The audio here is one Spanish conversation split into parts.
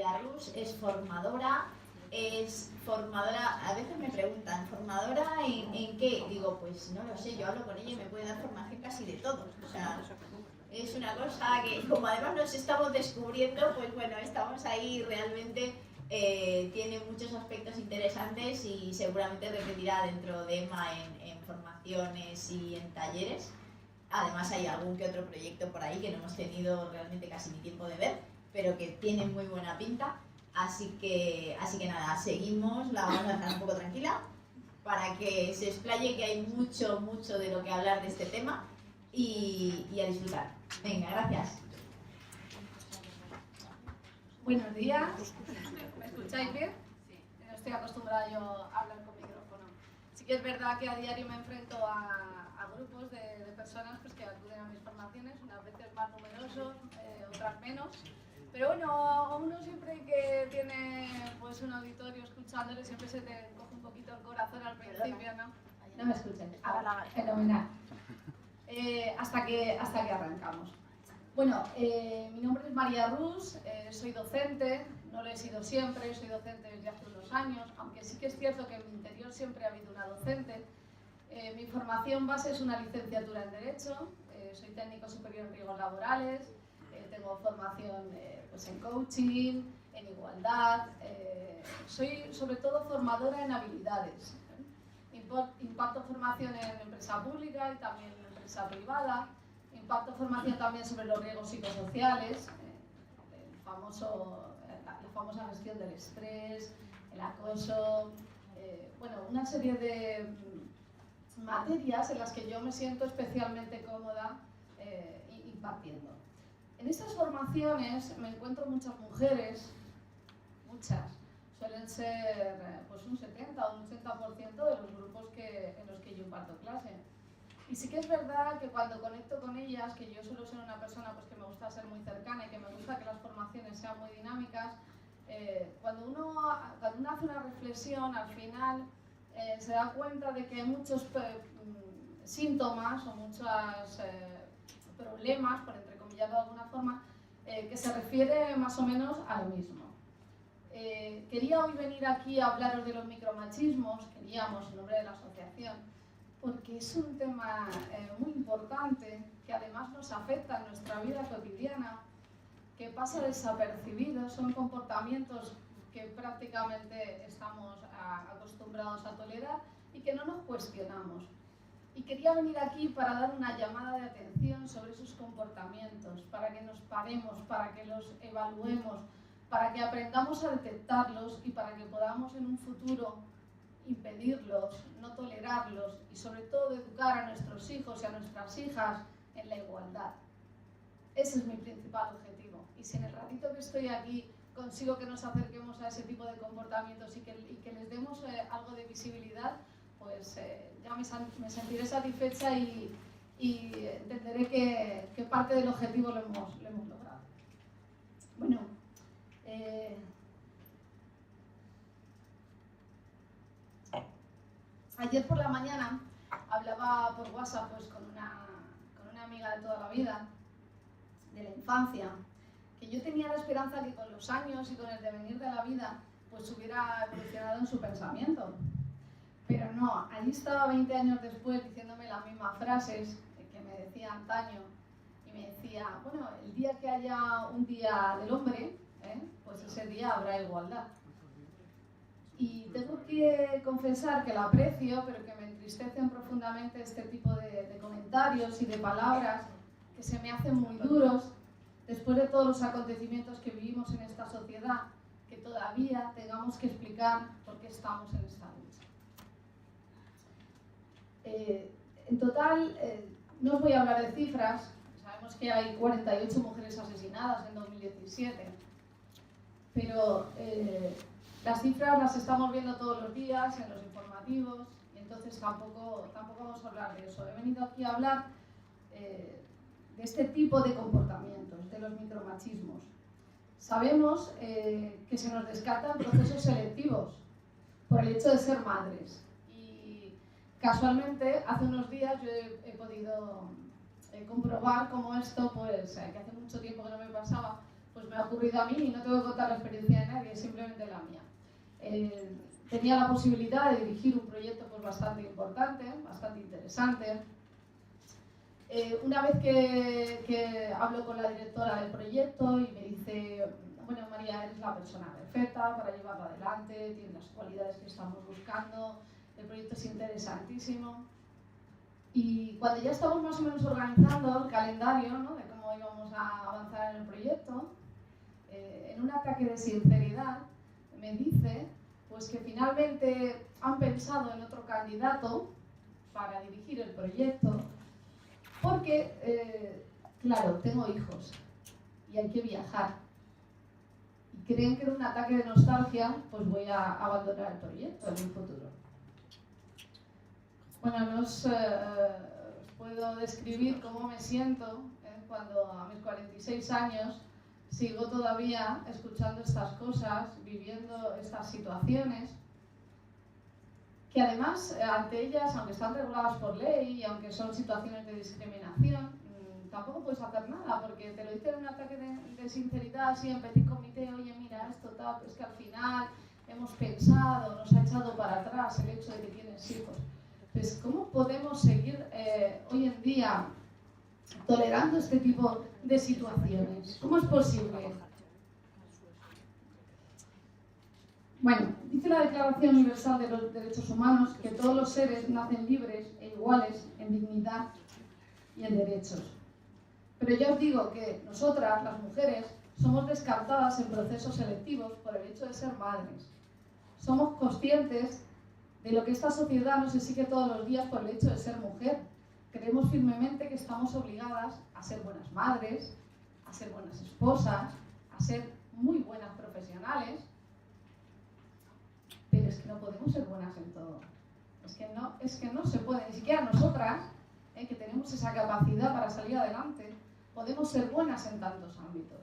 María Rus, es formadora, a veces me preguntan, ¿formadora en qué? Digo, pues no lo sé, yo hablo con ella y me puede dar formación casi de todo. O sea, es una cosa que, como además nos estamos descubriendo, pues bueno, estamos ahí realmente, tiene muchos aspectos interesantes y seguramente repetirá dentro de EMA en formaciones y en talleres. Además hay algún que otro proyecto por ahí que no hemos tenido realmente casi ni tiempo de ver, pero que tiene muy buena pinta. Así que nada, seguimos, la vamos a dejar un poco tranquila para que se explaye, que hay mucho de lo que hablar de este tema y a disfrutar. Venga, gracias. Buenos días. ¿Me escucháis bien? Sí. No estoy acostumbrada yo a hablar con micrófono. Sí que es verdad que a diario me enfrento a grupos de personas pues, que acuden a mis formaciones, unas veces más numerosos, otras menos. Pero bueno, uno siempre que tiene pues, un auditorio escuchándole, siempre se te coge un poquito el corazón al principio, ¿no? No me escuchan. Ahora, fenomenal. Hasta que arrancamos. Bueno, mi nombre es María Rus, soy docente, no lo he sido siempre, soy docente desde hace unos años, aunque sí que es cierto que en mi interior siempre ha habido una docente. Mi formación base es una licenciatura en Derecho, soy técnico superior en riesgos laborales, tengo formación pues en coaching, en igualdad, soy sobre todo formadora en habilidades. Imparto formación en empresa pública y también en empresa privada. Imparto formación también sobre los riesgos psicosociales, la famosa gestión del estrés, el acoso, bueno, una serie de materias en las que yo me siento especialmente cómoda impartiendo. En estas formaciones me encuentro muchas mujeres, suelen ser pues un 70 o un 80% de los grupos en los que yo imparto clase. Y sí que es verdad que cuando conecto con ellas, que yo suelo ser una persona pues, que me gusta ser muy cercana y que me gusta que las formaciones sean muy dinámicas, cuando uno hace una reflexión, al final se da cuenta de que hay muchos síntomas o muchos problemas, por entrecomillarlo de alguna forma, que se refiere más o menos a lo mismo. Quería hoy venir aquí a hablaros de los micromachismos, queríamos en nombre de la asociación, porque es un tema muy importante que además nos afecta en nuestra vida cotidiana, que pasa desapercibido, son comportamientos que prácticamente estamos acostumbrados a tolerar y que no nos cuestionamos. Y quería venir aquí para dar una llamada de atención sobre esos comportamientos, para que nos paremos, para que los evaluemos, para que aprendamos a detectarlos y para que podamos en un futuro impedirlos, no tolerarlos y sobre todo educar a nuestros hijos y a nuestras hijas en la igualdad. Ese es mi principal objetivo. Y si en el ratito que estoy aquí consigo que nos acerquemos a ese tipo de comportamientos y que les demos algo de visibilidad, pues ya me sentiré satisfecha y entenderé que parte del objetivo lo hemos logrado. Bueno, ayer por la mañana hablaba por WhatsApp pues, con una amiga de toda la vida, de la infancia, que yo tenía la esperanza que con los años y con el devenir de la vida pues hubiera evolucionado en su pensamiento. Pero no, allí estaba 20 años después diciéndome las mismas frases que me decía antaño y me decía, bueno, el día que haya un día del hombre, pues ese día habrá igualdad. Y tengo que confesar que la aprecio, pero que me entristecen profundamente este tipo de comentarios y de palabras que se me hacen muy duros después de todos los acontecimientos que vivimos en esta sociedad, que todavía tengamos que explicar por qué estamos en esta lucha. En total, no os voy a hablar de cifras, sabemos que hay 48 mujeres asesinadas en 2017, pero las cifras las estamos viendo todos los días en los informativos y entonces tampoco vamos a hablar de eso. He venido aquí a hablar de este tipo de comportamientos, de los micromachismos. Sabemos que se nos descartan procesos selectivos por el hecho de ser madres. Y casualmente, hace unos días yo he podido comprobar cómo esto, pues, que hace mucho tiempo que no me pasaba, pues me ha ocurrido a mí y no tengo que contar la experiencia de nadie, simplemente la mía. Tenía la posibilidad de dirigir un proyecto pues, bastante importante, bastante interesante. Una vez que hablo con la directora del proyecto y me dice, bueno, María, eres la persona perfecta para llevarlo adelante, tienes las cualidades que estamos buscando, el proyecto es interesantísimo. Y cuando ya estamos más o menos organizando el calendario, ¿no?, de cómo íbamos a avanzar en el proyecto, en un ataque de sinceridad me dice pues que finalmente han pensado en otro candidato para dirigir el proyecto porque, claro, tengo hijos y hay que viajar. Y creen que en un ataque de nostalgia pues voy a abandonar el proyecto en el futuro. Bueno, no os puedo describir cómo me siento cuando a mis 46 años sigo todavía escuchando estas cosas, viviendo estas situaciones, que además, ante ellas, aunque están reguladas por ley y aunque son situaciones de discriminación, tampoco puedes hacer nada, porque te lo dicen en un ataque de sinceridad, así en petit comité, oye, mira, esto tal, es que al final hemos pensado, nos ha echado para atrás el hecho de que tienes hijos. Pues, ¿cómo podemos seguir hoy en día tolerando este tipo de situaciones? ¿Cómo es posible? Bueno, dice la Declaración Universal de los Derechos Humanos que todos los seres nacen libres e iguales en dignidad y en derechos. Pero ya os digo que nosotras, las mujeres, somos descartadas en procesos selectivos por el hecho de ser madres. Somos conscientes de lo que esta sociedad nos exige todos los días por el hecho de ser mujer. Creemos firmemente que estamos obligadas a ser buenas madres, a ser buenas esposas, a ser muy buenas profesionales, pero es que no podemos ser buenas en todo. Es que no se puede, ni siquiera nosotras, que tenemos esa capacidad para salir adelante, podemos ser buenas en tantos ámbitos.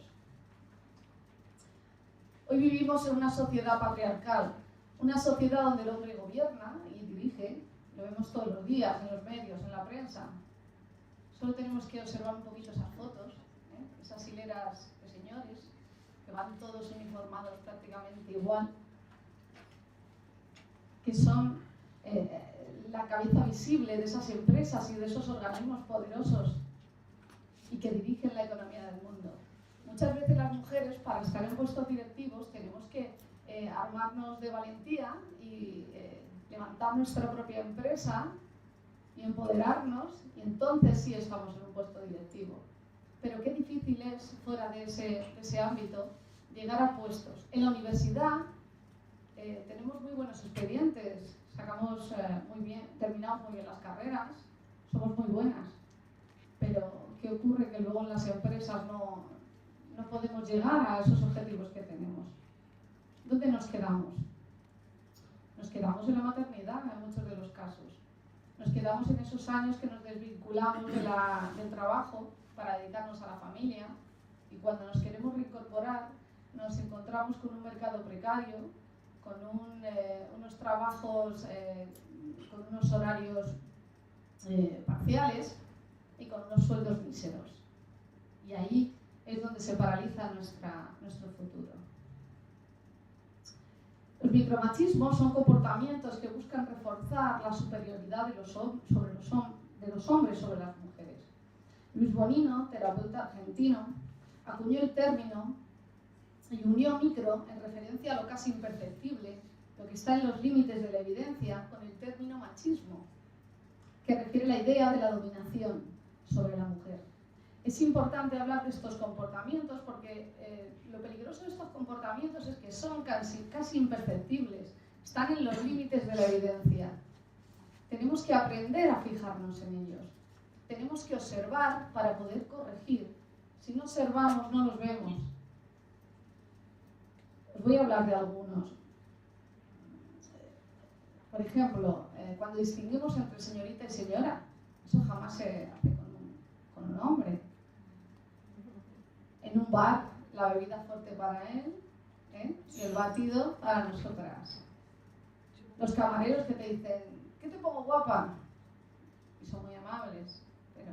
Hoy vivimos en una sociedad patriarcal, una sociedad donde el hombre gobierna y dirige, lo vemos todos los días en los medios, en la prensa. Solo tenemos que observar un poquito esas fotos, esas hileras de señores, que van todos uniformados prácticamente igual, que son la cabeza visible de esas empresas y de esos organismos poderosos y que dirigen la economía del mundo. Muchas veces las mujeres, para estar en puestos directivos, tenemos que armarnos de valentía y levantar nuestra propia empresa y empoderarnos, y entonces sí estamos en un puesto directivo. Pero qué difícil es, fuera de ese ámbito, llegar a puestos. En la universidad tenemos muy buenos expedientes, sacamos muy bien, terminamos muy bien las carreras, somos muy buenas. Pero ¿qué ocurre? Que luego en las empresas no podemos llegar a esos objetivos que tenemos. ¿Dónde nos quedamos? Nos quedamos en la maternidad en muchos de los casos. Nos quedamos en esos años que nos desvinculamos del trabajo para dedicarnos a la familia, y cuando nos queremos reincorporar nos encontramos con un mercado precario, con unos trabajos, con unos horarios parciales y con unos sueldos míseros. Y ahí es donde se paraliza nuestro futuro. Los micromachismos son comportamientos que buscan reforzar la superioridad de los hombres sobre las mujeres. Luis Bonino, terapeuta argentino, acuñó el término y unió micro en referencia a lo casi imperceptible, lo que está en los límites de la evidencia, con el término machismo, que refiere la idea de la dominación sobre la mujer. Es importante hablar de estos comportamientos porque lo peligroso de estos comportamientos es que son casi imperceptibles, están en los límites de la evidencia. Tenemos que aprender a fijarnos en ellos, tenemos que observar para poder corregir. Si no observamos, no los vemos. Os voy a hablar de algunos. Por ejemplo, cuando distinguimos entre señorita y señora, eso jamás se hace con un hombre. En un bar, la bebida fuerte para él, y el batido para nosotras. Los camareros que te dicen, ¿qué te pongo, guapa? Y son muy amables, pero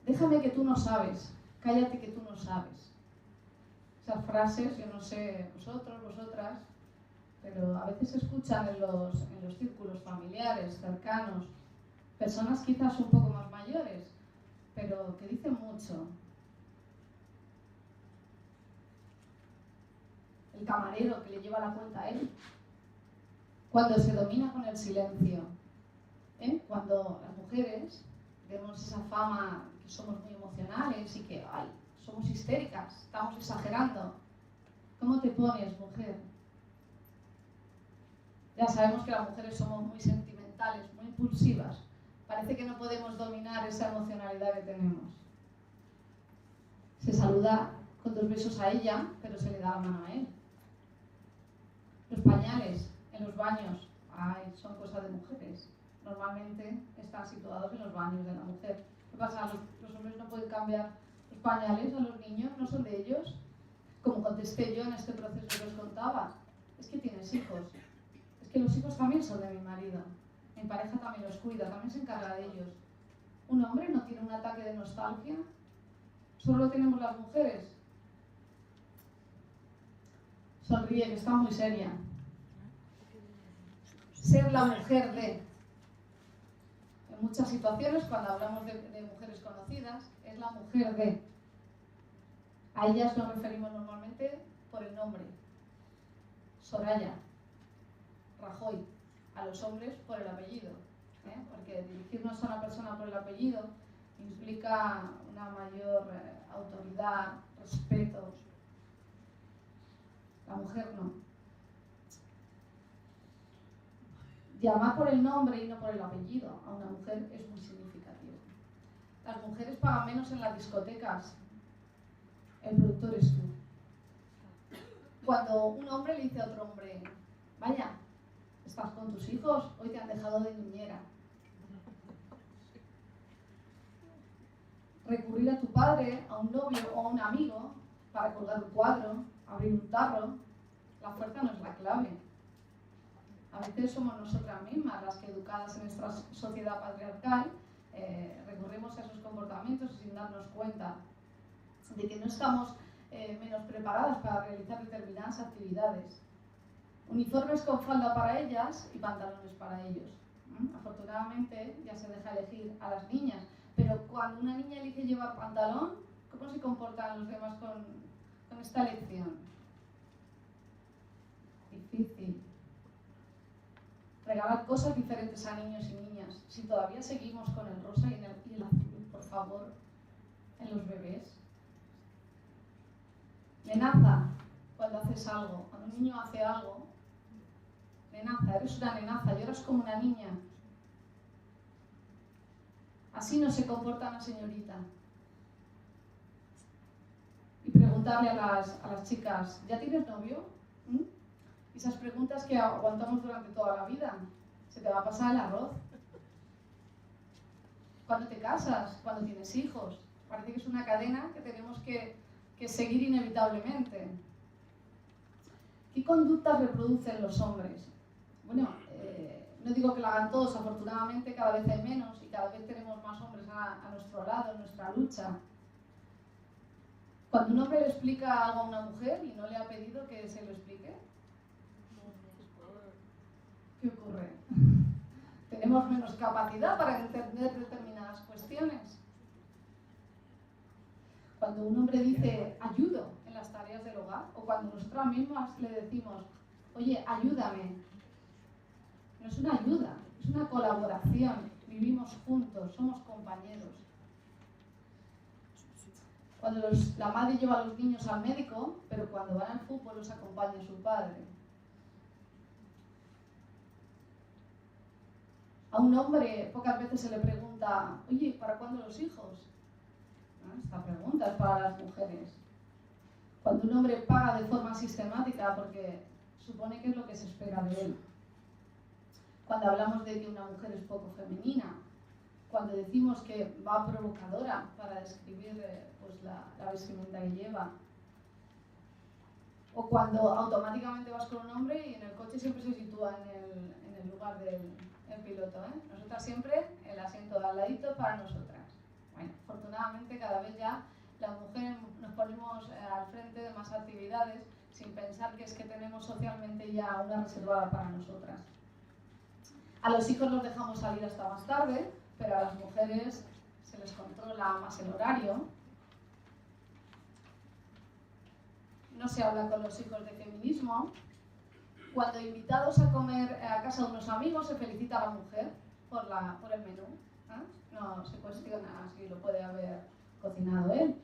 déjame que tú no sabes, cállate que tú no sabes. Esas frases, yo no sé vosotros, vosotras, pero a veces se escuchan en los círculos familiares, cercanos, personas quizás un poco más mayores, pero que dicen mucho. El camarero que le lleva la cuenta a él, cuando se domina con el silencio, cuando las mujeres vemos esa fama que somos muy emocionales y que somos histéricas, estamos exagerando. ¿Cómo te pones, mujer? Ya sabemos que las mujeres somos muy sentimentales, muy impulsivas. Parece que no podemos dominar esa emocionalidad que tenemos. Se saluda con 2 besos a ella, pero se le da la mano a él. Los pañales en los baños, son cosas de mujeres. Normalmente están situados en los baños de la mujer. ¿Qué pasa? Los hombres no pueden cambiar los pañales a los niños, no son de ellos. Como contesté yo en este proceso que os contaba, es que tienes hijos. Es que los hijos también son de mi marido. Mi pareja también los cuida, también se encarga de ellos. ¿Un hombre no tiene un ataque de nostalgia? ¿Solo lo tenemos las mujeres? Sonríe, que está muy seria. Ser la mujer de. En muchas situaciones, cuando hablamos de mujeres conocidas, es la mujer de. A ellas nos referimos normalmente por el nombre. Soraya, Rajoy. A los hombres por el apellido. Porque dirigirnos a una persona por el apellido implica una mayor autoridad, respeto. La mujer no. Llamar por el nombre y no por el apellido a una mujer es muy significativo. Las mujeres pagan menos en las discotecas. El productor es tú. Cuando un hombre le dice a otro hombre, vaya, estás con tus hijos, hoy te han dejado de niñera. Recurrir a tu padre, a un novio o a un amigo para colgar un cuadro, abrir un tarro, la fuerza no es la clave. A veces somos nosotras mismas las que, educadas en nuestra sociedad patriarcal, recurrimos a esos comportamientos sin darnos cuenta de que no estamos menos preparadas para realizar determinadas actividades. Uniformes con falda para ellas y pantalones para ellos. Afortunadamente ya se deja elegir a las niñas, pero cuando una niña elige llevar pantalón, ¿cómo se comportan los demás con esta elección? Difícil. Regalar cosas diferentes a niños y niñas. Si todavía seguimos con el rosa y el azul, por favor, en los bebés. Nenaza, cuando haces algo, cuando un niño hace algo, nenaza, eres una nenaza, lloras como una niña. Así no se comporta una señorita. Y preguntarle a las chicas, ¿ya tienes novio? Esas preguntas que aguantamos durante toda la vida. Se te va a pasar el arroz. ¿Cuándo te casas? ¿Cuándo tienes hijos? Parece que es una cadena que tenemos que seguir inevitablemente. ¿Qué conductas reproducen los hombres? Bueno, no digo que lo hagan todos, afortunadamente cada vez hay menos y cada vez tenemos más hombres a nuestro lado, en nuestra lucha. Cuando un hombre le explica algo a una mujer y no le ha pedido que se lo explique, ¿qué ocurre? Tenemos menos capacidad para entender determinadas cuestiones. Cuando un hombre dice ayudo en las tareas del hogar, o cuando nosotras mismas le decimos, oye, ayúdame, no es una ayuda, es una colaboración, vivimos juntos, somos compañeros. Cuando la madre lleva a los niños al médico, pero cuando van al fútbol los acompaña su padre. A un hombre pocas veces se le pregunta, oye, ¿para cuándo los hijos? Esta pregunta es para las mujeres. Cuando un hombre paga de forma sistemática porque supone que es lo que se espera de él. Cuando hablamos de que una mujer es poco femenina. Cuando decimos que va provocadora para describir pues la vestimenta que lleva. O cuando automáticamente vas con un hombre y en el coche siempre se sitúa en el lugar del piloto. Nosotras siempre el asiento de al ladito para nosotras. Bueno, afortunadamente cada vez ya las mujeres nos ponemos al frente de más actividades sin pensar que es que tenemos socialmente ya una reservada para nosotras. A los hijos los dejamos salir hasta más tarde, pero a las mujeres se les controla más el horario. No se habla con los hijos de feminismo. Cuando invitados a comer a casa de unos amigos se felicita a la mujer por el menú. No se cuestiona si lo puede haber cocinado él.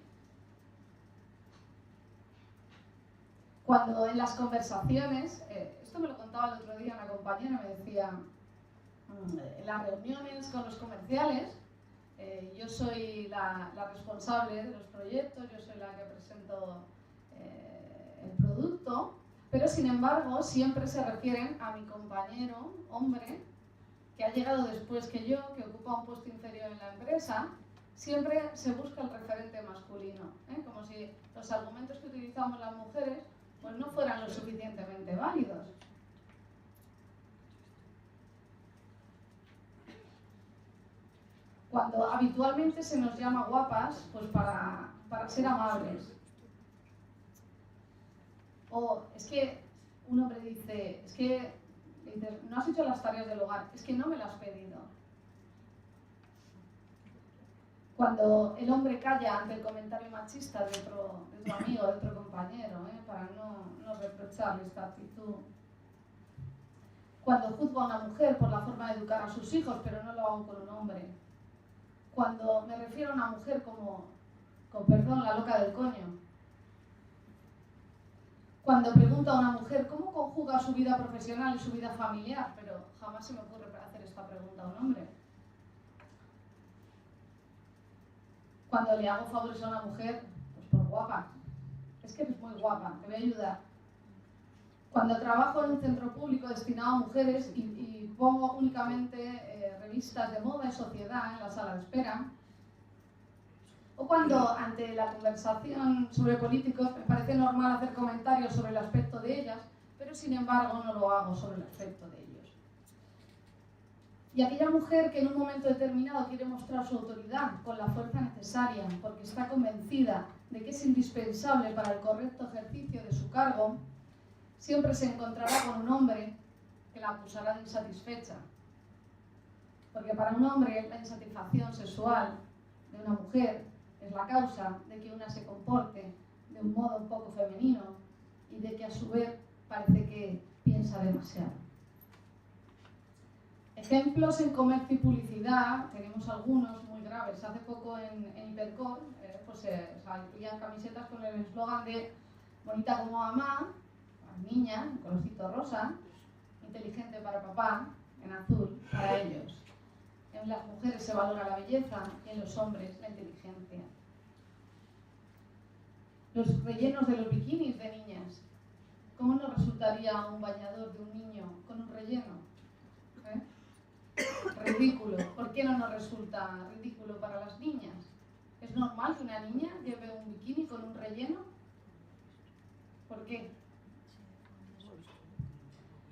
Cuando en las conversaciones, esto me lo contaba el otro día una compañera, me decía, en las reuniones con los comerciales, yo soy la responsable de los proyectos, yo soy la que presento el producto, pero sin embargo siempre se refieren a mi compañero, hombre, que ha llegado después que yo, que ocupa un puesto inferior en la empresa. Siempre se busca el referente masculino, como si los argumentos que utilizamos las mujeres pues no fueran lo suficientemente válidos. Cuando habitualmente se nos llama guapas, pues para ser amables. O es que un hombre dice, no has hecho las tareas del hogar, es que no me las has pedido. Cuando el hombre calla ante el comentario machista de otro amigo, de otro compañero, para no reprocharle esta actitud. Cuando juzgo a una mujer por la forma de educar a sus hijos, pero no lo hago con un hombre. Cuando me refiero a una mujer como, con perdón, la loca del coño. Cuando pregunto a una mujer cómo conjuga su vida profesional y su vida familiar, pero jamás se me ocurre hacer esta pregunta a un hombre. Cuando le hago favores a una mujer, pues por guapa. Es que eres muy guapa, te voy a ayudar. Cuando trabajo en un centro público destinado a mujeres y pongo únicamente revistas de moda y sociedad en la sala de espera, o cuando ante la conversación sobre políticos me parece normal hacer comentarios sobre el aspecto de ellas, pero sin embargo no lo hago sobre el aspecto de ellos. Y aquella mujer que en un momento determinado quiere mostrar su autoridad con la fuerza necesaria porque está convencida de que es indispensable para el correcto ejercicio de su cargo, siempre se encontrará con un hombre que la acusará de insatisfecha. Porque para un hombre la insatisfacción sexual de una mujer es la causa de que una se comporte de un modo un poco femenino y de que a su vez parece que piensa demasiado. Ejemplos en comercio y publicidad, tenemos algunos muy graves. Hace poco en Hipercor salían camisetas con el eslogan de bonita como mamá, niña, en colorcito rosa, inteligente para papá, en azul, para ellos. En las mujeres se valora la belleza y en los hombres la inteligencia. Los rellenos de los bikinis de niñas. ¿Cómo nos resultaría un bañador de un niño con un relleno? Ridículo. ¿Por qué no nos resulta ridículo para las niñas? ¿Es normal que una niña lleve un bikini con un relleno? ¿Por qué?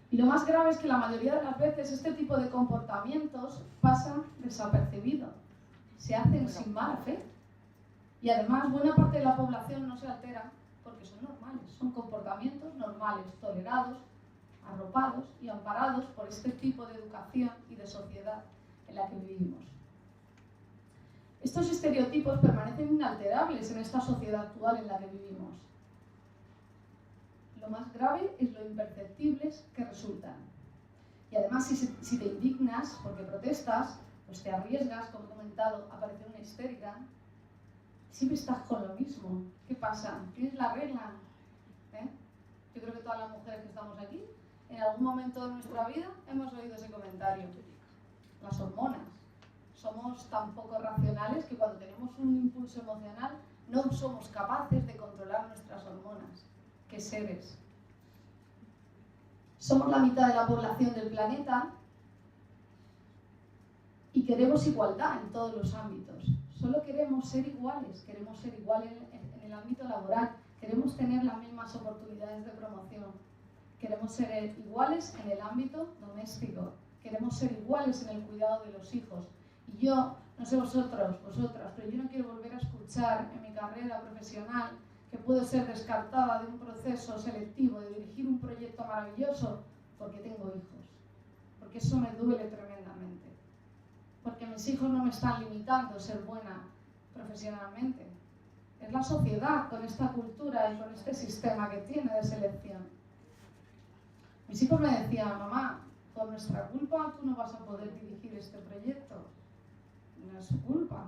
Y lo más grave es que la mayoría de las veces este tipo de comportamientos pasan desapercibidos, se hacen sin mala fe. Y además buena parte de la población no se altera porque son normales, son comportamientos normales, tolerados, arropados y amparados por este tipo de educación y de sociedad en la que vivimos. Estos estereotipos permanecen inalterables en esta sociedad actual en la que vivimos. Lo más grave es lo imperceptibles que resultan. Y además, si te indignas porque protestas, pues te arriesgas, como he comentado, a parecer una histérica. Siempre estás con lo mismo. ¿Qué pasa? ¿Tienes la regla? Yo creo que todas las mujeres que estamos aquí, en algún momento de nuestra vida, hemos oído ese comentario. Las hormonas. Somos tan poco racionales que cuando tenemos un impulso emocional no somos capaces de controlar nuestras hormonas. ¿Qué seres? Somos la mitad de la población del planeta y queremos igualdad en todos los ámbitos. Solo queremos ser iguales en el ámbito laboral, queremos tener las mismas oportunidades de promoción, queremos ser iguales en el ámbito doméstico, queremos ser iguales en el cuidado de los hijos. Y yo No sé vosotras, pero yo no quiero volver a escuchar en mi carrera profesional que puedo ser descartada de un proceso selectivo de dirigir un proyecto maravilloso porque tengo hijos. Porque eso me duele tremendamente. Porque mis hijos no me están limitando a ser buena profesionalmente. Es la sociedad con esta cultura y con este sistema que tiene de selección. Mis hijos me decían, mamá, por nuestra culpa tú no vas a poder dirigir este proyecto. No es su culpa.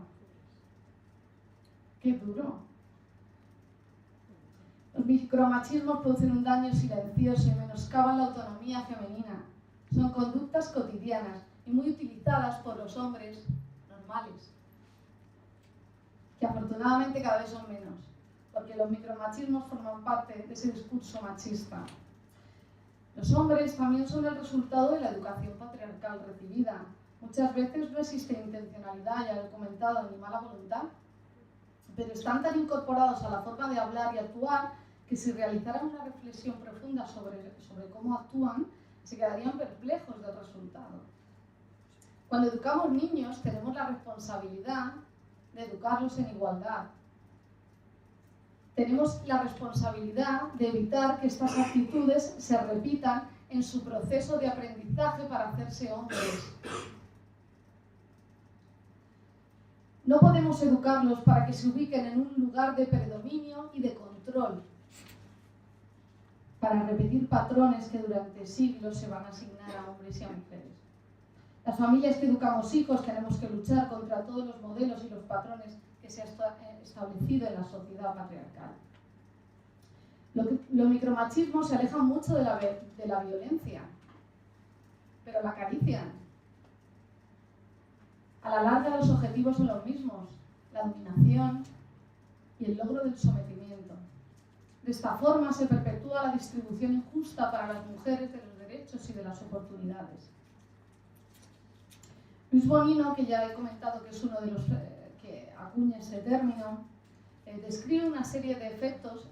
Qué duro. Los micromachismos producen un daño silencioso y menoscaban la autonomía femenina. Son conductas cotidianas y muy utilizadas por los hombres normales, que afortunadamente cada vez son menos, porque los micromachismos forman parte de ese discurso machista. Los hombres también son el resultado de la educación patriarcal recibida. Muchas veces no existe intencionalidad, ya lo he comentado, ni mala voluntad, pero están tan incorporados a la forma de hablar y actuar que si realizaran una reflexión profunda sobre cómo actúan, se quedarían perplejos del resultado. Cuando educamos niños, tenemos la responsabilidad de educarlos en igualdad. Tenemos la responsabilidad de evitar que estas actitudes se repitan en su proceso de aprendizaje para hacerse hombres. No podemos educarlos para que se ubiquen en un lugar de predominio y de control, para repetir patrones que durante siglos se van a asignar a hombres y a mujeres. Las familias que educamos hijos tenemos que luchar contra todos los modelos y los patrones que se han establecido en la sociedad patriarcal. Los micromachismos se alejan mucho de la violencia, pero la acarician. A la larga los objetivos son los mismos, la dominación y el logro del sometimiento. De esta forma se perpetúa la distribución injusta para las mujeres de los derechos y de las oportunidades. Luis Bonino, que ya he comentado que es uno de los que acuña ese término, describe una serie de efectos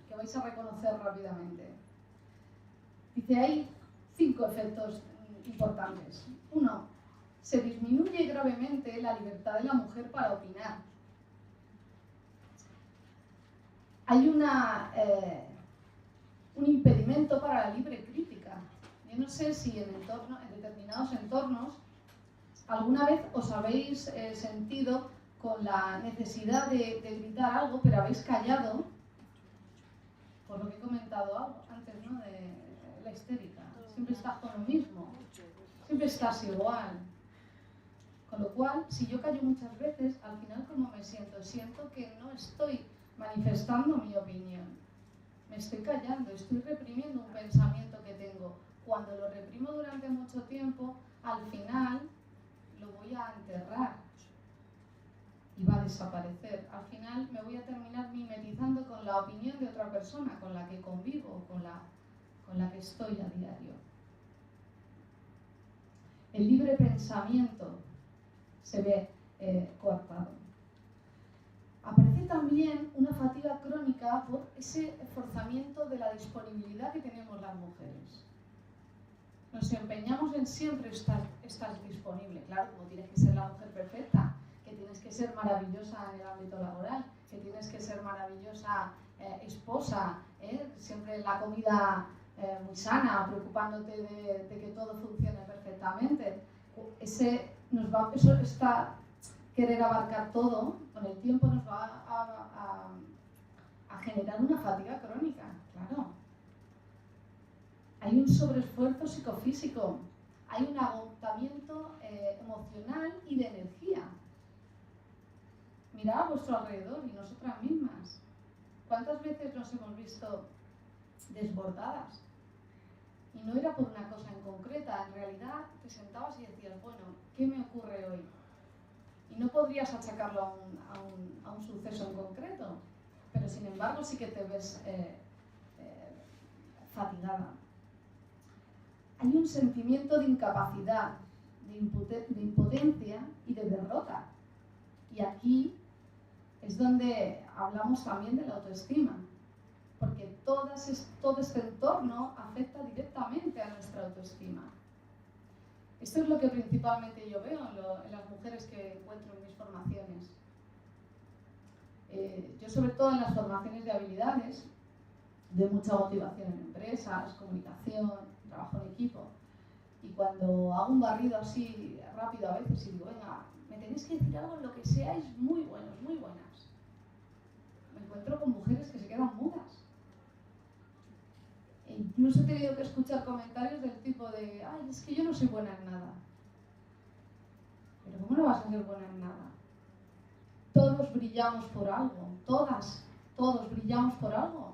que vais a reconocer rápidamente. Dice, hay 5 efectos importantes. 1. Se disminuye gravemente la libertad de la mujer para opinar. Hay un impedimento para la libre crítica. Yo no sé si en determinados entornos alguna vez os habéis sentido con la necesidad de gritar algo, pero habéis callado, por lo que he comentado antes, ¿no? De la histérica. Siempre estás con lo mismo, siempre estás igual. Con lo cual, si yo callo muchas veces, al final, ¿cómo me siento? Siento que no estoy manifestando mi opinión. Me estoy callando, estoy reprimiendo un pensamiento que tengo. Cuando lo reprimo durante mucho tiempo, al final lo voy a enterrar y va a desaparecer. Al final me voy a terminar mimetizando con la opinión de otra persona con la que convivo, con la que estoy a diario. El libre pensamiento se ve coartado. Aparece también una fatiga crónica por ese forzamiento de la disponibilidad que tenemos las mujeres. Nos empeñamos en siempre estar disponible. Claro, como tienes que ser la mujer perfecta, que tienes que ser maravillosa en el ámbito laboral, que tienes que ser maravillosa esposa, siempre la comida muy sana, preocupándote de que todo funcione perfectamente. Querer abarcar todo, con el tiempo nos va a generar una fatiga crónica, claro. Hay un sobreesfuerzo psicofísico, hay un agotamiento emocional y de energía. Mirad a vuestro alrededor y nosotras mismas. ¿Cuántas veces nos hemos visto desbordadas? Y no era por una cosa en concreta, en realidad te sentabas y decías, bueno, ¿qué me ocurre hoy? Y no podrías achacarlo a un suceso en concreto, pero sin embargo sí que te ves fatigada. Hay un sentimiento de incapacidad, de impotencia y de derrota. Y aquí es donde hablamos también de la autoestima, porque todo este entorno afecta directamente a nuestra autoestima. Esto es lo que principalmente yo veo en las mujeres que encuentro en mis formaciones. Yo sobre todo en las formaciones de habilidades, de mucha motivación en empresas, comunicación, trabajo en equipo, y cuando hago un barrido así rápido a veces y digo, venga, me tenéis que decir algo en lo que seáis muy buenos, muy buenas, me encuentro con mujeres que se quedan mudas. E incluso he tenido que escuchar comentarios del tipo de, ay, es que yo no soy buena en nada. Pero ¿cómo no vas a ser buena en nada? Todos brillamos por algo, todos brillamos por algo.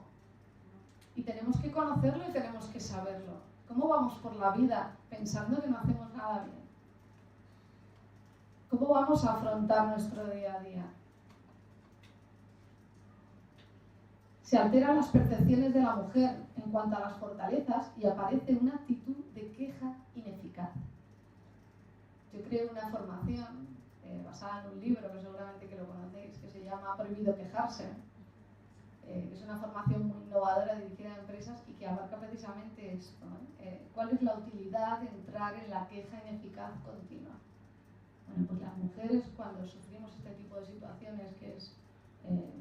Y tenemos que conocerlo y tenemos que saberlo. ¿Cómo vamos por la vida pensando que no hacemos nada bien? ¿Cómo vamos a afrontar nuestro día a día? Se alteran las percepciones de la mujer en cuanto a las fortalezas y aparece una actitud de queja ineficaz. Yo creo una formación basada en un libro que seguramente que lo conocéis, que se llama Prohibido quejarse, que es una formación muy innovadora dirigida a empresas y que abarca precisamente esto, ¿no? ¿Cuál es la utilidad de entrar en la queja ineficaz continua? Bueno, pues las mujeres cuando sufrimos este tipo de situaciones, que es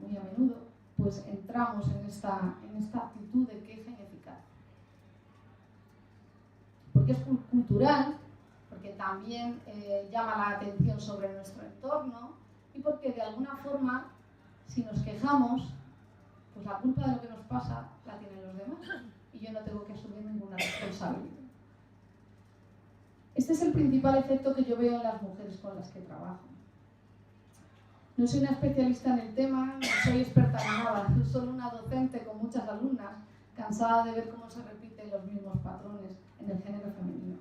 muy a menudo, pues entramos en esta actitud de queja ineficaz. Porque es cultural, porque también llama la atención sobre nuestro entorno y porque de alguna forma, si nos quejamos, pues la culpa de lo que nos pasa la tienen los demás y yo no tengo que asumir ninguna responsabilidad. Este es el principal efecto que yo veo en las mujeres con las que trabajo. No soy una especialista en el tema, no soy experta en nada, soy solo una docente con muchas alumnas, cansada de ver cómo se repiten los mismos patrones en el género femenino.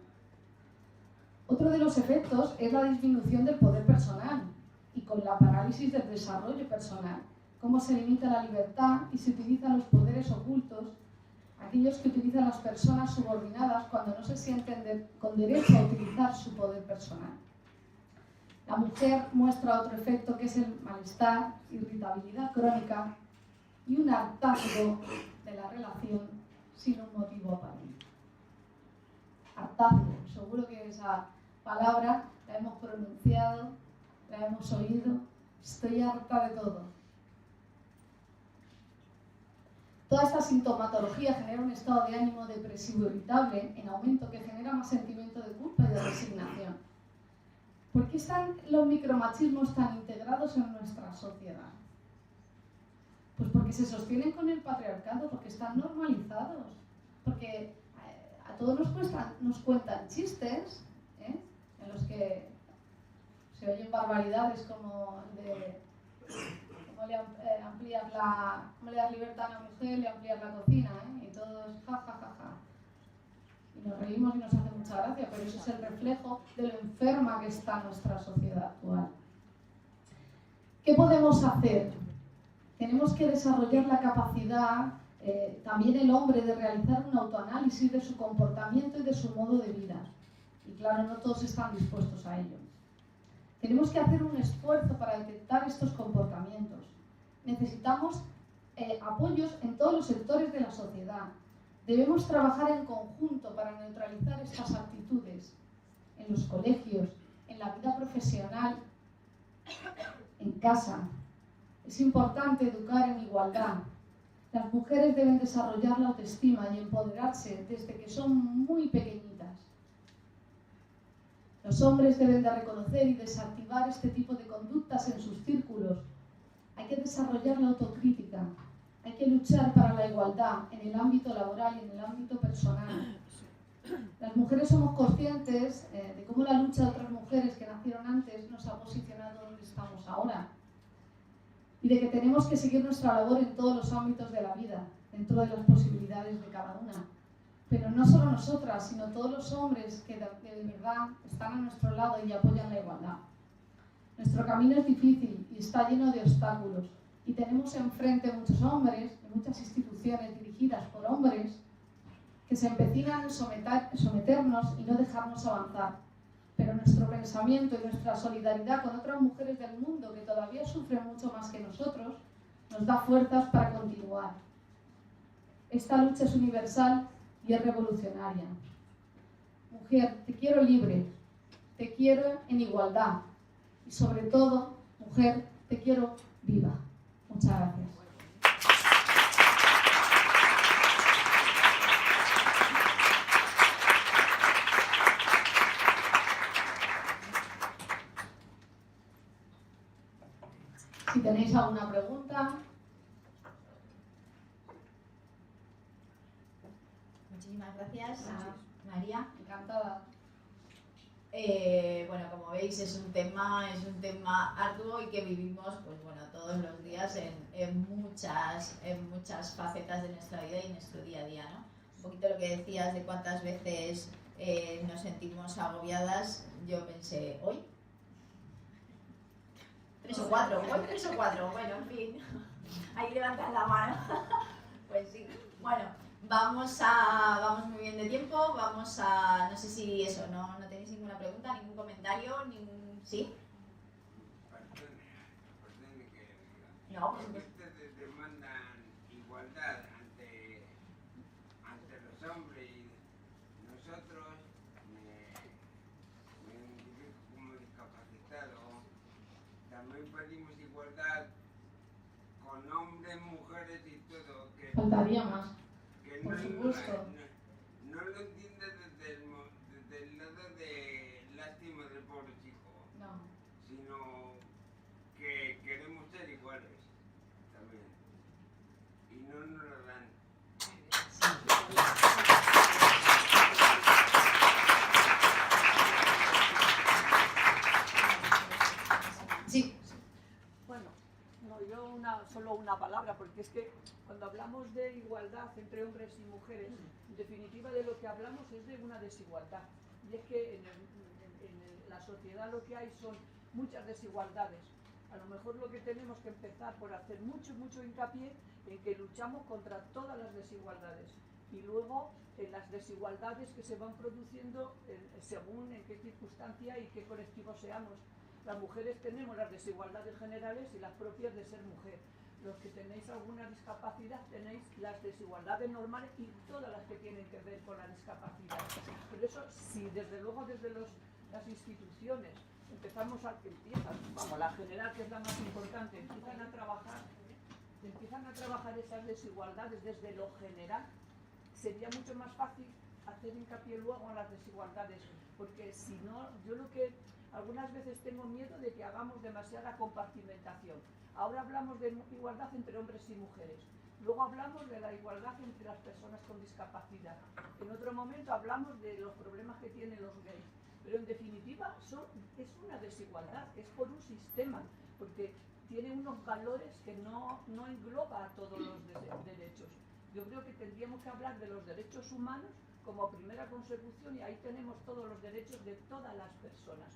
Otro de los efectos es la disminución del poder personal y con la parálisis del desarrollo personal, cómo se limita la libertad y se utilizan los poderes ocultos, aquellos que utilizan las personas subordinadas cuando no se sienten con derecho a utilizar su poder personal. La mujer muestra otro efecto que es el malestar, irritabilidad crónica y un hartazgo de la relación sin un motivo aparente. Hartazgo, seguro que esa palabra la hemos pronunciado, la hemos oído, estoy harta de todo. Toda esta sintomatología genera un estado de ánimo depresivo irritable en aumento que genera más sentimiento de culpa y de resignación. ¿Por qué están los micromachismos tan integrados en nuestra sociedad? Pues porque se sostienen con el patriarcado, porque están normalizados, porque a todos nos cuentan chistes, en los que se oyen barbaridades como de cómo le das libertad a una mujer, le amplías la cocina, y todos ja, ja, ja, ja. Y nos reímos y nos hace mucha gracia, pero eso es el reflejo de lo enferma que está nuestra sociedad actual. ¿Qué podemos hacer? Tenemos que desarrollar la capacidad, también el hombre, de realizar un autoanálisis de su comportamiento y de su modo de vida. Y claro, no todos están dispuestos a ello. Tenemos que hacer un esfuerzo para detectar estos comportamientos. Necesitamos apoyos en todos los sectores de la sociedad. Debemos trabajar en conjunto para neutralizar estas actitudes en los colegios, en la vida profesional, en casa. Es importante educar en igualdad. Las mujeres deben desarrollar la autoestima y empoderarse desde que son muy pequeñitas. Los hombres deben de reconocer y desactivar este tipo de conductas en sus círculos. Hay que desarrollar la autocrítica. Hay que luchar para la igualdad en el ámbito laboral y en el ámbito personal. Las mujeres somos conscientes de cómo la lucha de otras mujeres que nacieron antes nos ha posicionado donde estamos ahora. Y de que tenemos que seguir nuestra labor en todos los ámbitos de la vida, dentro de las posibilidades de cada una. Pero no solo nosotras, sino todos los hombres que de verdad están a nuestro lado y apoyan la igualdad. Nuestro camino es difícil y está lleno de obstáculos. Y tenemos enfrente muchos hombres y muchas instituciones dirigidas por hombres que se empecinan en someternos y no dejarnos avanzar. Pero nuestro pensamiento y nuestra solidaridad con otras mujeres del mundo que todavía sufren mucho más que nosotros nos da fuerzas para continuar. Esta lucha es universal y es revolucionaria. Mujer, te quiero libre, te quiero en igualdad. Y sobre todo, mujer, te quiero viva. Muchas gracias. Si tenéis alguna pregunta. Muchísimas gracias, María. Encantada. Bueno, como veis es un tema arduo y que vivimos pues bueno, todos los días en muchas facetas de nuestra vida y en nuestro día a día, ¿no? Un poquito lo que decías de cuántas veces nos sentimos agobiadas, yo pensé, ¿hoy? 3 o 4, hoy 3 o 4, bueno, en fin, ahí levantan la mano. Pues sí, bueno, vamos muy bien de tiempo, no sé si eso, no tenéis ninguna pregunta, ningún comentario, ¿sí? Perdone que diga. No, pues ¿Por qué ustedes demandan igualdad ante los hombres y nosotros? Me identifico como discapacitado. También pedimos igualdad con hombres, mujeres y todo. Faltaría más, Que por supuesto. no lo entiende desde el lado de lástima del pobre chico, No. sino que queremos ser iguales también. Y no nos lo dan. Sí. Bueno, no, yo solo una palabra, porque es que cuando hablamos de igualdad entre hombres y mujeres, en definitiva de lo que hablamos es de una desigualdad. Y es que en la sociedad lo que hay son muchas desigualdades. A lo mejor lo que tenemos que empezar por hacer mucho hincapié en que luchamos contra todas las desigualdades. Y luego en las desigualdades que se van produciendo según en qué circunstancia y qué colectivo seamos. Las mujeres tenemos las desigualdades generales y las propias de ser mujer. Los que tenéis alguna discapacidad tenéis las desigualdades normales y todas las que tienen que ver con la discapacidad. Por eso, si desde luego desde las instituciones empezamos a que empiezan, vamos, la general que es la más importante, empiezan a trabajar esas desigualdades desde lo general, sería mucho más fácil hacer hincapié luego en las desigualdades, porque si no, yo lo que algunas veces tengo miedo de que hagamos demasiada compartimentación. Ahora hablamos de igualdad entre hombres y mujeres, luego hablamos de la igualdad entre las personas con discapacidad, en otro momento hablamos de los problemas que tienen los gays, pero en definitiva es una desigualdad, es por un sistema, porque tiene unos valores que no engloba a todos los derechos. Yo creo que tendríamos que hablar de los derechos humanos como primera consecución y ahí tenemos todos los derechos de todas las personas.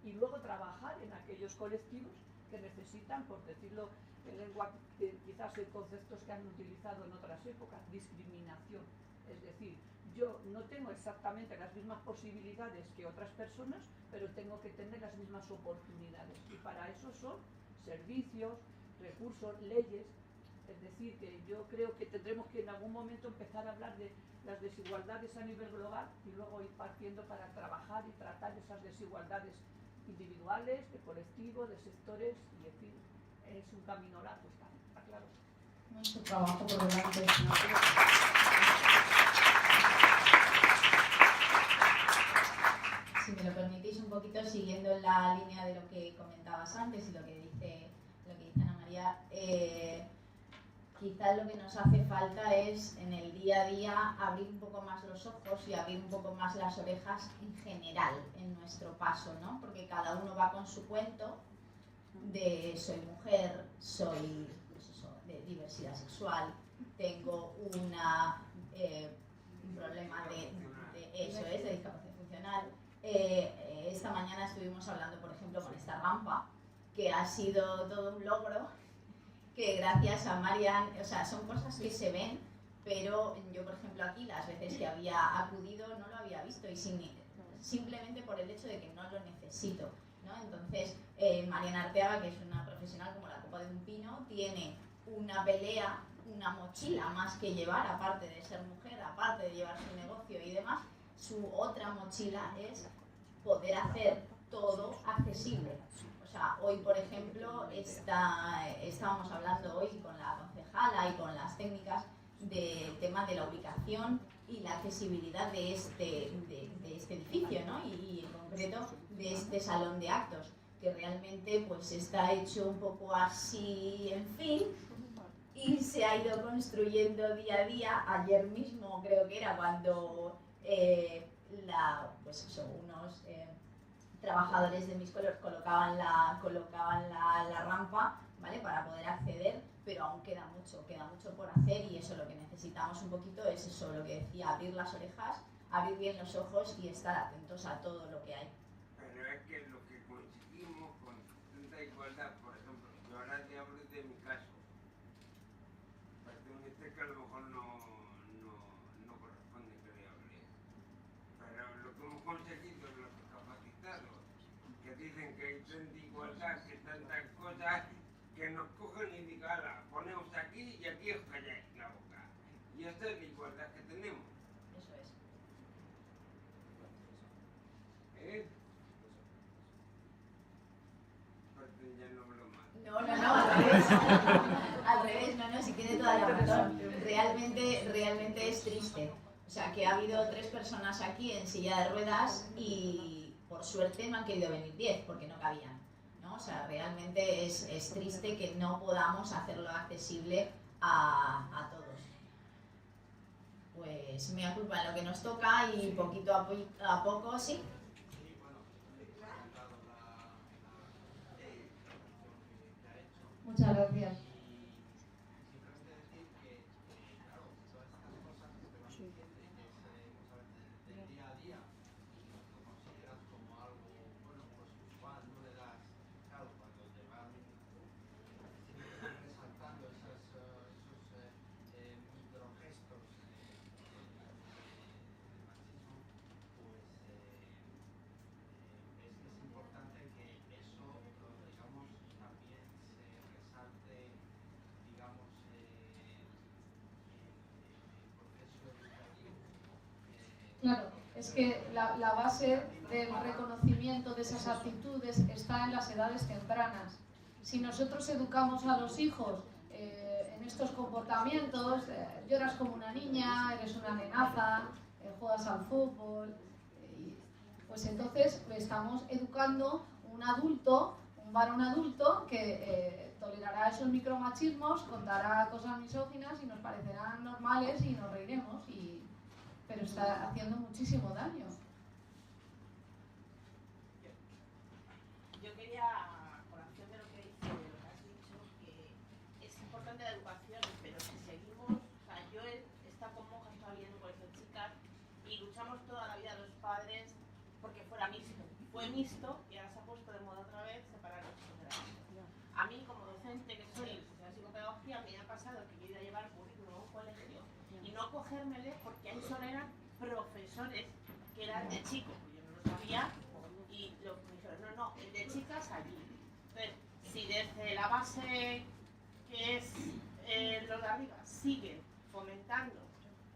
Y luego trabajar en aquellos colectivos que necesitan, por decirlo en lengua, quizás en conceptos que han utilizado en otras épocas, discriminación. Es decir, yo no tengo exactamente las mismas posibilidades que otras personas, pero tengo que tener las mismas oportunidades. Y para eso son servicios, recursos, leyes. Es decir, que yo creo que tendremos que en algún momento empezar a hablar de las desigualdades a nivel global y luego ir partiendo para trabajar y tratar esas desigualdades individuales, de colectivos, de sectores, y en fin, es un camino largo, está claro. Mucho trabajo por delante. Si me lo permitís un poquito, siguiendo en la línea de lo que comentabas antes y lo que dice Ana María, quizás lo que nos hace falta es en el día a día abrir un poco más los ojos y abrir un poco más las orejas en general en nuestro paso, ¿no? Porque cada uno va con su cuento de soy mujer, soy pues eso, de diversidad sexual, tengo un problema de discapacidad funcional. Esta mañana estuvimos hablando, por ejemplo, con esta rampa, que ha sido todo un logro, que gracias a Marian, o sea, son cosas que se ven, pero yo, por ejemplo, aquí las veces que había acudido no lo había visto y simplemente por el hecho de que no lo necesito, ¿no? Entonces, Marian Arteaga, que es una profesional como la copa de un pino, tiene una pelea, una mochila más que llevar, aparte de ser mujer, aparte de llevar su negocio y demás, su otra mochila es poder hacer todo accesible. O sea, hoy, por ejemplo, estábamos hablando hoy con la concejala y con las técnicas del tema de la ubicación y la accesibilidad de este edificio, ¿no? Y en concreto de este salón de actos, que realmente pues está hecho un poco así, en fin, y se ha ido construyendo día a día. Ayer mismo creo que era cuando pues eso, unos trabajadores de Mis Color colocaban la rampa, ¿vale? Para poder acceder, pero aún queda mucho por hacer, y eso lo que necesitamos un poquito es eso, lo que decía, abrir las orejas, abrir bien los ojos y estar atentos a todo lo que hay. Pero es que lo que conseguimos con tanta igualdad, por ejemplo, yo ahora te hablo de mi caso, perdón, este que a lo mejor no corresponde que le hable, pero lo que hemos conseguido los discapacitados, que dicen que hay tanta igualdad, que tantas cosas, que nos cogen y digan, ala, ponemos aquí y aquí os calláis la boca. Y esta es la igualdad que tenemos. Eso es. ¿Eh? Perdón, ya no hablo más. No, al revés. Al revés, no, si tiene toda la razón. Realmente es triste. O sea, que ha habido 3 personas aquí en silla de ruedas y por suerte no han querido venir 10 porque no cabían, ¿no? O sea, realmente es triste que no podamos hacerlo accesible a todos. Pues mea culpa en lo que nos toca y poquito a poco, sí. Muchas gracias. Claro, es que la base del reconocimiento de esas actitudes está en las edades tempranas. Si nosotros educamos a los hijos en estos comportamientos, lloras como una niña, eres una nenaza, juegas al fútbol, pues entonces estamos educando un adulto, un varón adulto que tolerará esos micromachismos, contará cosas misóginas y nos parecerán normales y nos reiremos, pero está haciendo muchísimo daño. Yo quería, a colación de lo que dice, de lo que has dicho, que es importante la educación, pero si seguimos, o sea, yo he estado con monjas todavía en un colegio de chicas y luchamos toda la vida los padres porque fuera mixto. Fue mixto y ahora se ha puesto de moda otra vez separar los chicos de la mixto. A mí, como docente que soy en psicopedagogía, me ha pasado que yo iba a llevar el currículum a un colegio y no cogérmele porque ahí solo eran profesores que eran de chicos, yo no lo sabía, y me dijeron, no, el de chicas allí. Entonces, si desde la base que es los de arriba siguen fomentando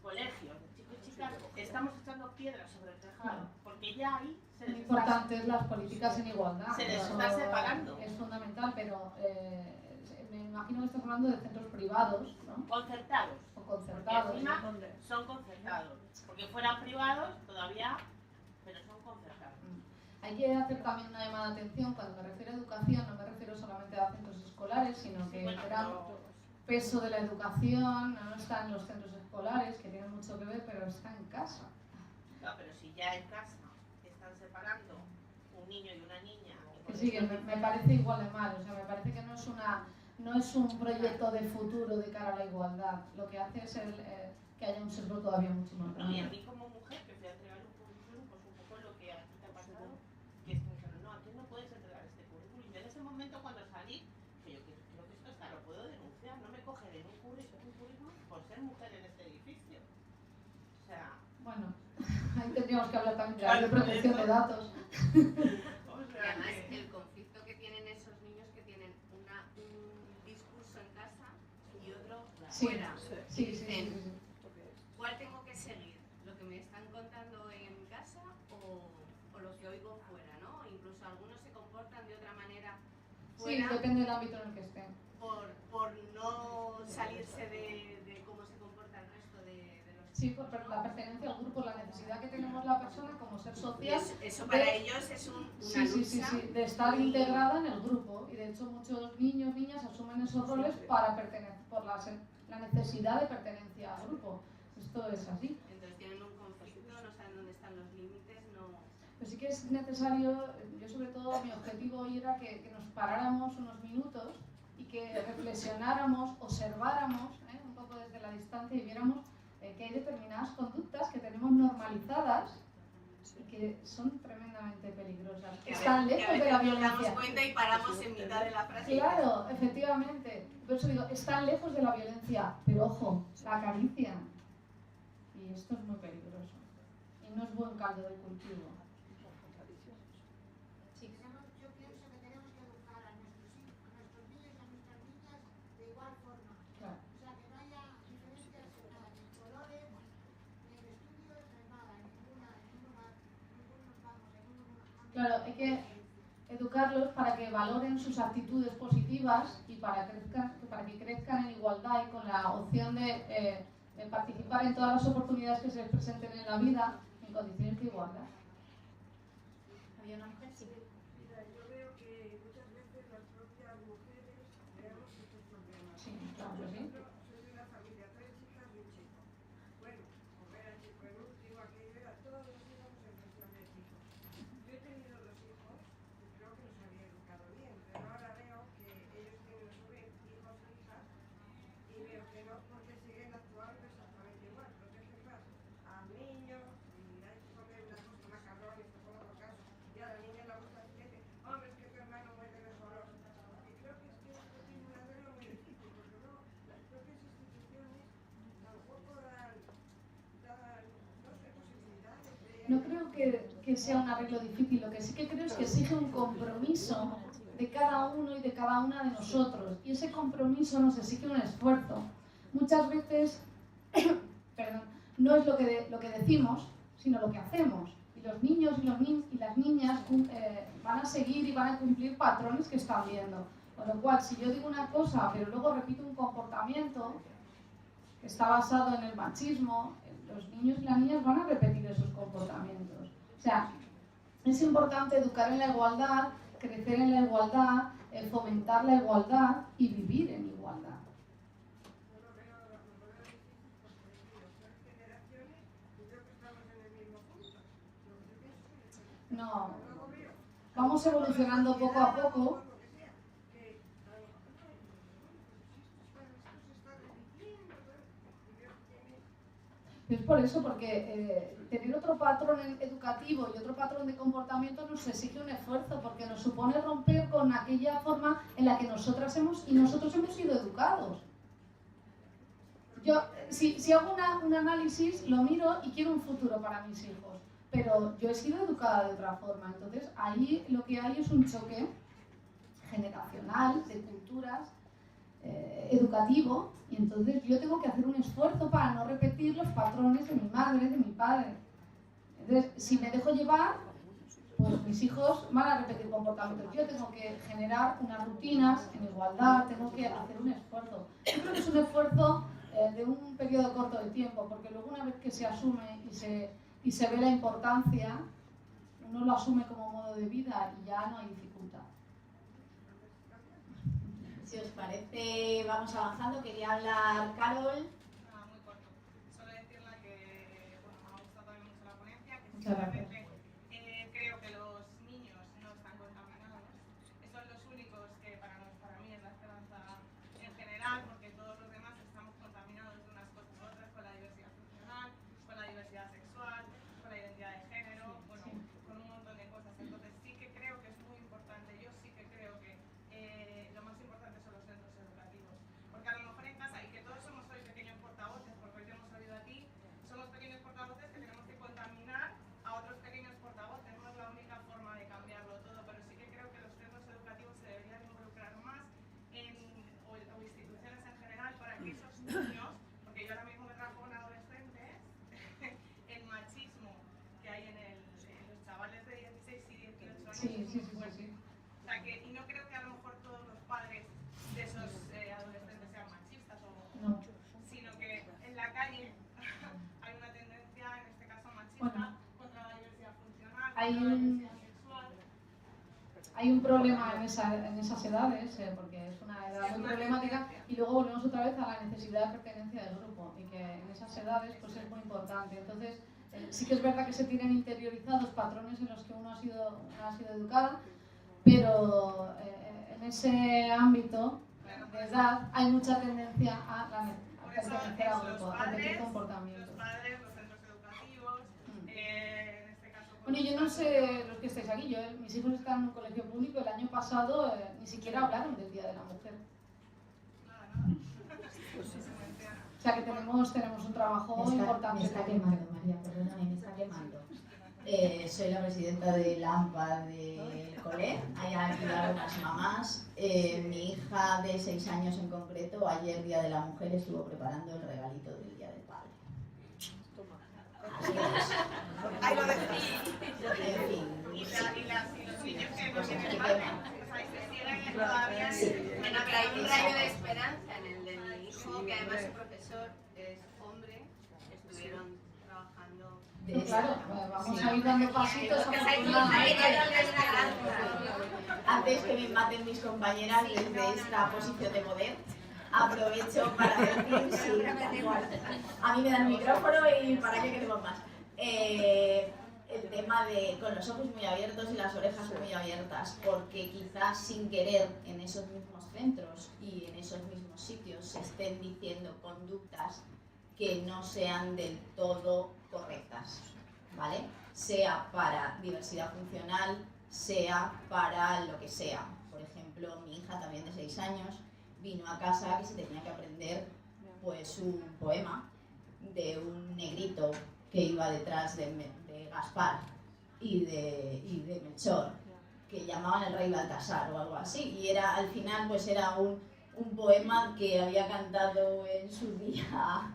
colegios de chicos y chicas, estamos echando piedras sobre el tejado, porque ya ahí se Muy importantes las políticas en igualdad. Se les está separando. Es fundamental, pero me imagino que estás hablando de centros privados, ¿no? Concertados. O concertados. Porque encima son concertados. Porque fueran privados todavía, pero son concertados. Hay que hacer también una llamada de atención. Cuando me refiero a educación, no me refiero solamente a centros escolares, sino que el gran peso de la educación no está en los centros escolares, que tienen mucho que ver, pero está en casa. No, pero si ya en casa están separando un niño y una niña. Que sí, que me parece igual de mal. O sea, me parece que no es un proyecto de futuro de cara a la igualdad. Lo que hace es que haya un sesgo todavía mucho más No, y a grande. mí como mujer que fui a entregar un currículum, pues un poco lo que a ti te ha pasado, que es que me dijeron, no, aquí no puedes entregar este currículum. Y en ese momento cuando salí, que yo creo que esto hasta lo puedo denunciar, no me cogen en un currículum por ser mujer en este edificio. O sea... Bueno, ahí tendríamos que hablar también de la ley de protección de datos. Y además el conflicto que tienen esos niños que tienen un discurso en casa y otro Sí, fuera. sí, Dicen, ¿cuál tengo que seguir? ¿Lo que me están contando en casa o lo que oigo incluso algunos se comportan de otra manera Sí, fuera depende del ámbito en el que estén. por no salirse de cómo se comporta el resto de los Sí, chicos, por ¿no? la pertenencia al grupo, la necesidad que tenemos la persona como ser Y social. eso para ellos es una Sí, sí, sí, lucha. sí, de estar muy- integrada en el grupo. Y de hecho muchos niños, niñas asumen esos roles para pertenecer, por la necesidad de pertenencia al grupo. Esto es así. Entonces tienen un conflicto, no saben dónde están los límites, no... Pero sí que es necesario, yo sobre todo mi objetivo hoy era que nos paráramos unos minutos y que reflexionáramos, observáramos un poco desde la distancia y viéramos que hay determinadas conductas que tenemos normalizadas y que son tremendamente peligrosas. Que a Están veces lejos de la nos damos violencia. cuenta y paramos en mitad de la frase. Claro, efectivamente. Por eso digo, están lejos de la violencia, pero ojo, la acarician. Y esto es muy peligroso. Y no es buen caldo de cultivo. Yo pienso que tenemos que educar a nuestros hijos, a nuestros niños y a nuestras niñas de igual forma. Claro. O sea, que no haya diferencias en nada, ni en colores, ni en estudios, ni en nada, en ningún ámbito. Claro, hay que educarlos para que valoren sus actitudes positivas y para que crezcan en igualdad y con la opción de participar en todas las oportunidades que se les presenten en la vida en condiciones de igualdad. Había una mujer, sí. Mira, yo veo que muchas veces las propias mujeres creamos estos problemas. Sí, claro Por que sí. ejemplo, soy de una familia, 3 chicas y un chico. Bueno, como era chico el último, aquello era, todos los íbamos en función de chicos. Yo he tenido 2 hijos y creo que los había educado bien, pero ahora veo que ellos tienen a su vez hijos e hijas y veo que no, porque siguen actuando exactamente igual. Protegen más a niños y hay que comer una cosa macarrones, te pongo por caso. Y a la niña le gusta así, dice, hombre, es que tu hermano muerde mejor. Y creo que esto tiene un arreglo muy difícil, porque luego las propias instituciones tampoco dan no sé, posibilidades de... No creo que sea un arreglo difícil, lo que sí que creo es que exige un compromiso de cada uno y de cada una de nosotros. Y ese compromiso nos exige un esfuerzo. Muchas veces, perdón, no es lo que decimos, sino lo que hacemos. Y los niños y las niñas van a seguir y van a cumplir patrones que están viendo. Con lo cual, si yo digo una cosa, pero luego repito un comportamiento que está basado en el machismo, los niños y las niñas van a repetir esos comportamientos. O sea, es importante educar en la igualdad, crecer en la igualdad, fomentar la igualdad y vivir en igualdad. Yo lo veo difícil porque digo, 3 generaciones y creo que estamos en el mismo punto. Lo que yo pienso es que No, luego veo vamos evolucionando poco a poco. Es por eso, porque tener otro patrón educativo y otro patrón de comportamiento nos exige un esfuerzo, porque nos supone romper con aquella forma en la que nosotros hemos sido educados. Yo, si hago un análisis, lo miro y quiero un futuro para mis hijos, pero yo he sido educada de otra forma, entonces ahí lo que hay es un choque generacional, de culturas, educativo, y entonces yo tengo que hacer un esfuerzo para no repetir los patrones de mi madre, de mi padre. Entonces, si me dejo llevar, pues mis hijos van a repetir comportamientos. Yo tengo que generar unas rutinas en igualdad, tengo que hacer un esfuerzo. Yo creo que es un esfuerzo de un periodo corto de tiempo, porque luego una vez que se asume y se ve la importancia, uno lo asume como modo de vida y ya no hay dificultad. Si os parece, vamos avanzando. Quería hablar Carol. Nada, muy corto. Solo decirle que bueno, me ha gustado también mucho la ponencia, que Muchas gracias. sinceramente creo que los niños no están contaminados, que son los únicos que para mí es la esperanza en general, porque todos los demás estamos contaminados de unas cosas u otras, con la diversidad funcional, con la diversidad sexual, con la identidad de género, bueno, con un montón de cosas. Entonces sí que creo que es muy importante, yo sí que creo que lo más importante son los centros educativos, porque a lo mejor en casa, y que todos somos hoy pequeños portavoces, porque hoy te hemos oído a ti, somos pequeños portavoces que tenemos que contaminar a otros pequeños Sí, sí, sí, sí. O sea, que, y no creo que a lo mejor todos los padres de esos adolescentes sean machistas, No. sino que en la calle hay una tendencia, en este caso machista, Bueno. contra la diversidad funcional, Hay contra la un- diversidad sexual. Hay un problema en esas edades, porque es una edad muy problemática, y luego volvemos otra vez a la necesidad de pertenencia del grupo, y que en esas edades pues es muy importante. Entonces, sí que es verdad que se tienen interiorizados patrones en los que uno ha sido educada, pero en ese ámbito de edad hay mucha tendencia a Por eso pertenecer al los grupo, a repetir padres, comportamientos. los centros educativos, en este caso... pues, Bueno, yo no sé los que estáis aquí, mis hijos están en un colegio público, el año pasado ni siquiera hablaron del Día de la Mujer. O sea que tenemos un trabajo importante. Me está quemando, María, perdóname, me está quemando. Soy la presidenta del AMPA del cole, hay aquí algunas mamás. Mi hija de 6 años en concreto, ayer Día de la Mujer, estuvo preparando el regalito del Día del Padre. Así es. Ahí lo dejo. En fin, Y los niños que no cosas tienen que padre, queman. pues ahí se siguen todavía. Sí. Bueno, pero hay un rayo de esperanza en el de mi hijo, que además su profesor es hombre, estuvieron trabajando. De Claro, vamos a ir dando pasitos. Hay rayo de esperanza. Antes que me maten mis compañeras desde esta posición de poder, aprovecho para decir, sí, tal cual. A mí me dan micrófono y para qué queremos más. El tema de con los ojos muy abiertos y las orejas muy abiertas, porque quizás sin querer en esos mismos centros y en esos mismos sitios se estén diciendo conductas que no sean del todo correctas, ¿vale? Sea para diversidad funcional, sea para lo que sea. Por ejemplo, mi hija también de 6 años vino a casa que se tenía que aprender pues un poema de un negrito que iba detrás de Gaspar y de Melchor, que llamaban el rey Baltasar o algo así, y era al final pues era un poema que había cantado en su día,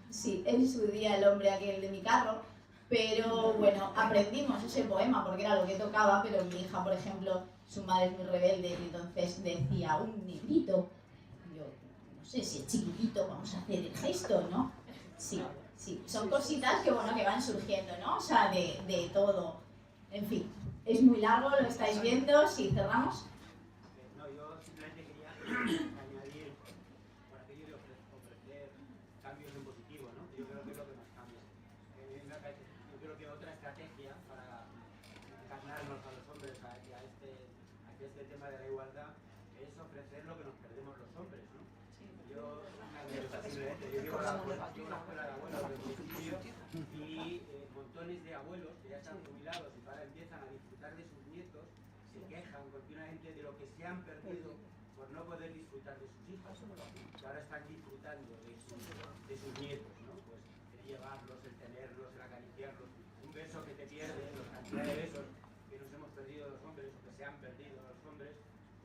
sí, en su día el hombre aquel de mi carro, pero bueno, aprendimos ese poema porque era lo que tocaba, pero mi hija, por ejemplo, su madre es muy rebelde y entonces decía un negrito, yo no sé si es chiquitito, vamos a hacer el gesto, ¿no? Sí. Sí, son cositas que bueno que van surgiendo, ¿no? O sea, de todo. En fin, es muy largo, lo estáis viendo, si cerramos. No, yo simplemente quería añadir por aquello de ofrecer cambios en positivo, ¿no? Yo creo que es lo que más cambia. Yo creo que otra estrategia para encarnarnos a los hombres a este tema de la igualdad es ofrecer lo que nos perdemos los hombres, ¿no? Yo llevo una escuela de abuelos del municipio y montones de abuelos que ya están jubilados y ahora empiezan a disfrutar de sus nietos, se quejan continuamente de lo que se han perdido por no poder disfrutar de sus hijos, que ahora están disfrutando de sus nietos, ¿no? Pues el llevarlos, el tenerlos, el acariciarlos, un beso que te pierdes, la cantidad de besos que nos hemos perdido los hombres o que se han perdido los hombres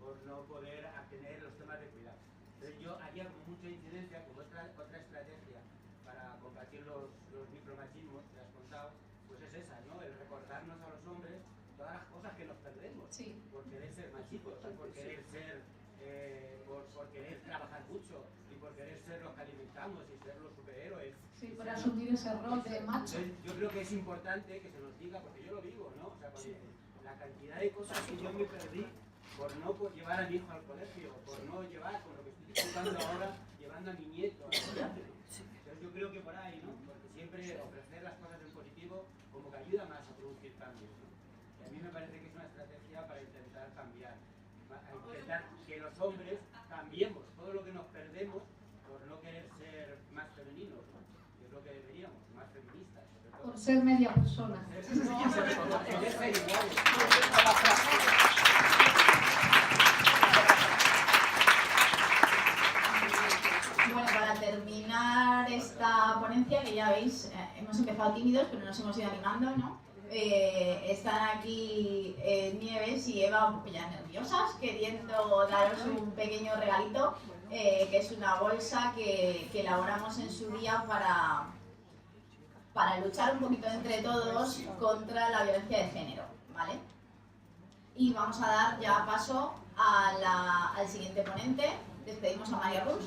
por no poder tener los temas de cuidado. Entonces yo haría con mucha incidencia, como otra estrategia para combatir los micromachismos que has contado, pues es esa, ¿no? El recordarnos a los hombres todas las cosas que nos perdemos, sí, por querer ser machistas, por querer ser, por querer trabajar mucho y por querer ser los que alimentamos y ser los superhéroes. sí, por asumir ese rol de macho. Entonces, yo creo que es importante que se nos diga, porque yo lo vivo, ¿no? O sea, la cantidad de cosas que yo me perdí por no llevar a mi hijo al colegio, por no llevar, con lo que estoy disfrutando ahora, llevando a mi nieto al colegio. Entonces yo creo que por ahí, ¿no? Porque siempre ofrecer las cosas en positivo como que ayuda más a producir cambios, ¿no? Y a mí me parece que es una estrategia para intentar cambiar, a intentar que los hombres cambiemos todo lo que nos perdemos por no querer ser más femeninos, ¿no? Yo creo que deberíamos, más feministas, sobre todo. Por ser media persona. Por ser iguales. Bueno, para terminar esta ponencia, que ya veis, hemos empezado tímidos, pero nos hemos ido animando, ¿no? Están aquí Nieves y Eva ya nerviosas, queriendo daros un pequeño regalito, que es una bolsa que elaboramos en su día para luchar un poquito entre todos contra la violencia de género, ¿vale? Y vamos a dar ya paso al siguiente ponente. Despedimos a María Rus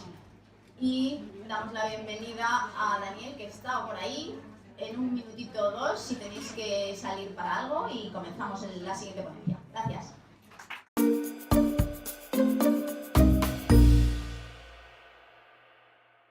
y damos la bienvenida a Daniel, que está por ahí, en un minutito o dos, si tenéis que salir para algo, y comenzamos la siguiente ponencia. Gracias.